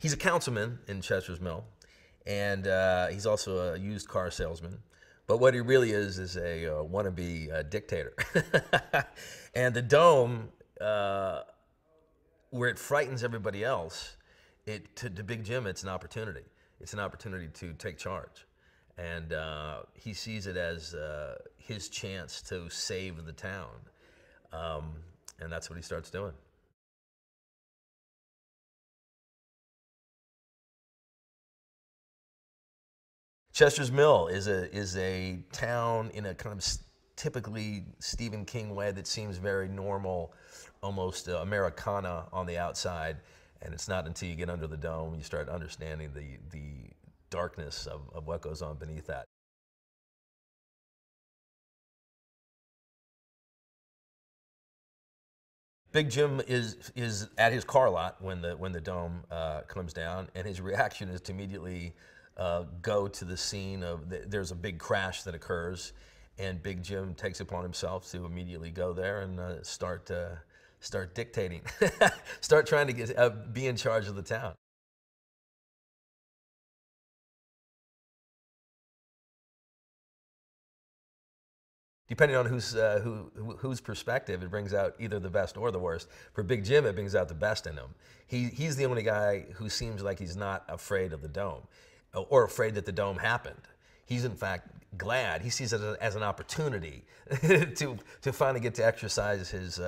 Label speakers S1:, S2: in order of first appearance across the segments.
S1: He's a councilman in Chester's Mill, and he's also a used car salesman. But what he really is a wannabe dictator. And the Dome, where it frightens everybody else, to Big Jim, it's an opportunity. It's an opportunity to take charge. And he sees it as his chance to save the town. And that's what he starts doing. Chester's Mill is a town in a kind of typically Stephen King way that seems very normal, almost Americana on the outside, and it's not until you get under the dome you start understanding the darkness of what goes on beneath that. Big Jim is at his car lot when the dome comes down, and his reaction is to immediately go to the scene of there's a big crash that occurs, and Big Jim takes upon himself to immediately go there and start dictating, start trying to be in charge of the town. Depending on whose perspective, it brings out either the best or the worst. For Big Jim, it brings out the best in him. He's the only guy who seems like he's not afraid of the dome, or afraid that the dome happened. He's in fact glad. He sees it as an opportunity to finally get to exercise his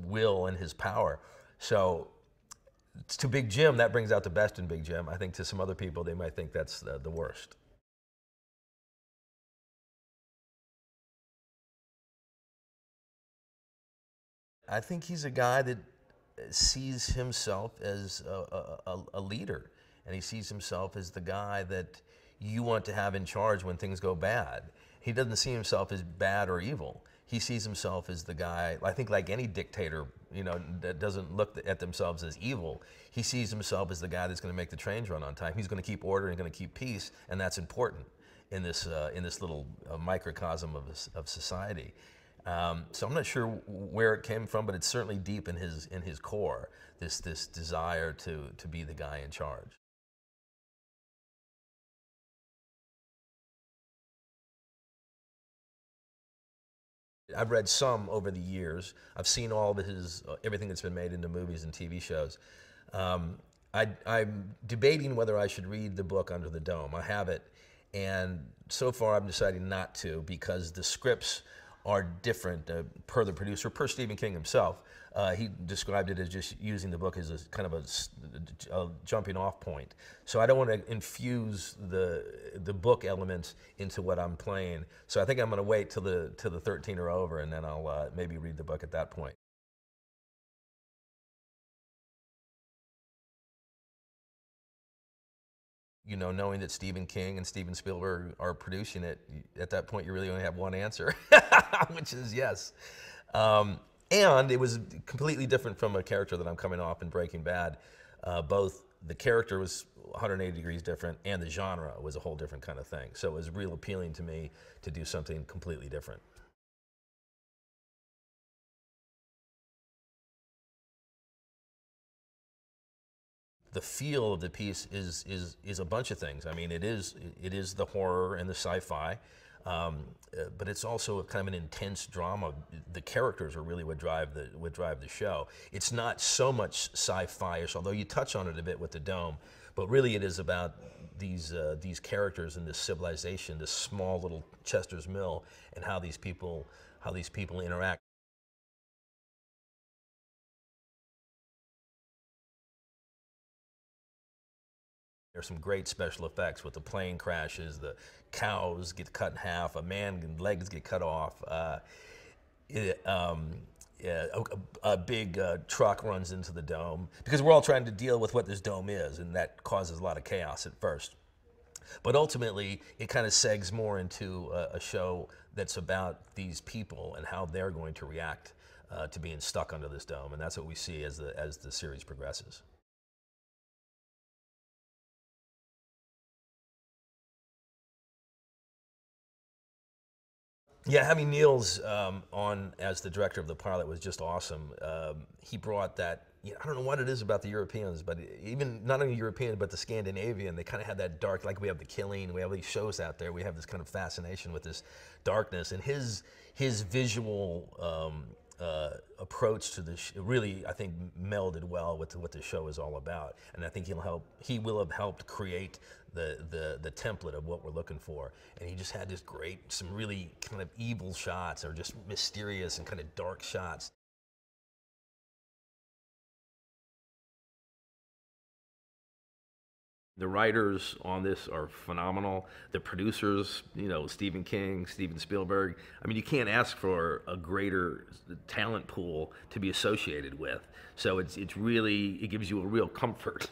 S1: will and his power. So to Big Jim, that brings out the best in Big Jim. I think to some other people, they might think that's the worst. I think he's a guy that sees himself as a leader, and he sees himself as the guy that you want to have in charge when things go bad. He doesn't see himself as bad or evil. He sees himself as the guy, I think like any dictator, that doesn't look at themselves as evil. He sees himself as the guy that's going to make the trains run on time. He's going to keep order and going to keep peace, and that's important in this little microcosm of society. So I'm not sure where it came from, but it's certainly deep in his core, this desire to be the guy in charge. I've read some over the years. I've seen all of his everything that's been made into movies and TV shows. I'm debating whether I should read the book Under the Dome. I have it, and so far I'm deciding not to because the scripts are different per the producer, per Stephen King himself. He described it as just using the book as a kind of a jumping off point. So I don't want to infuse the book elements into what I'm playing. So I think I'm going to wait till the 13 are over, and then I'll maybe read the book at that point. Knowing that Stephen King and Steven Spielberg are producing it, at that point you really only have one answer, which is yes. And it was completely different from a character that I'm coming off in Breaking Bad. Both the character was 180 degrees different, and the genre was a whole different kind of thing. So it was real appealing to me to do something completely different. The feel of the piece is a bunch of things. I mean, it is the horror and the sci-fi, but it's also kind of an intense drama. The characters are really what drive the show. It's not so much sci-fi-ish, although you touch on it a bit with the Dome, but really it is about these characters and this civilization, this small little Chester's Mill, and how these people interact. There's some great special effects with the plane crashes, the cows get cut in half, a man's legs get cut off, yeah, a big truck runs into the dome, because we're all trying to deal with what this dome is, and that causes a lot of chaos at first. But ultimately, it kind of segs more into a show that's about these people and how they're going to react to being stuck under this dome, and that's what we see as the series progresses. Yeah, having Niels on as the director of the pilot was just awesome. He brought that I don't know what it is about the Europeans, but even not only European, but the Scandinavian, they kind of had that dark, like we have The Killing, we have these shows out there, we have this kind of fascination with this darkness, and his visual approach to this really, I think, melded well with what the show is all about, and I think he will have helped create the template of what we're looking for. And he just had this some really kind of evil shots, or just mysterious and kind of dark shots. The writers on this are phenomenal. The producers, Stephen King, Steven Spielberg. I mean, you can't ask for a greater talent pool to be associated with. So it gives you a real comfort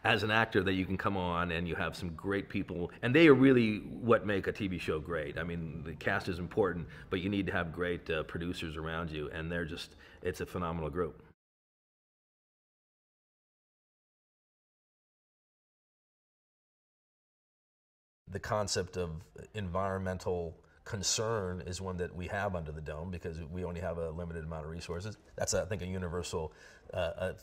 S1: as an actor that you can come on and you have some great people. And they are really what make a TV show great. I mean, the cast is important, but you need to have great producers around you, and it's a phenomenal group. The concept of environmental concern is one that we have under the dome because we only have a limited amount of resources. That's, I think, a universal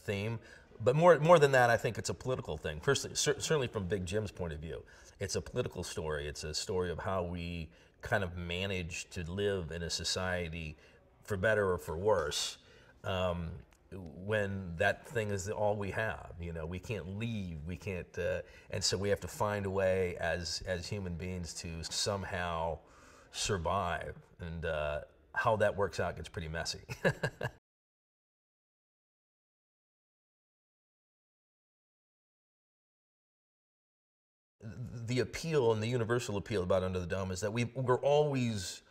S1: theme. But more than that, I think it's a political thing. Firstly, certainly from Big Jim's point of view, it's a political story. It's a story of how we kind of manage to live in a society, for better or for worse, when that thing is all we have. We can't leave, we can't, and so we have to find a way as human beings to somehow survive, and how that works out gets pretty messy. The appeal and the universal appeal about Under the Dome is that we're always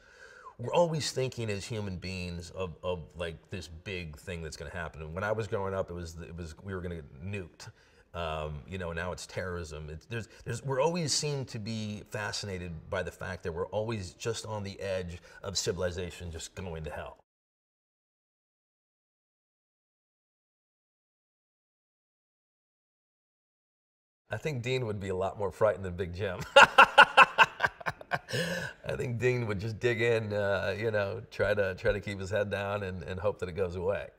S1: thinking as human beings of like this big thing that's going to happen. And when I was growing up, it was we were going to get nuked. Now it's terrorism. We're always seem to be fascinated by the fact that we're always just on the edge of civilization just going to hell. I think Dean would be a lot more frightened than Big Jim. I think Dean would just dig in, try to keep his head down and hope that it goes away.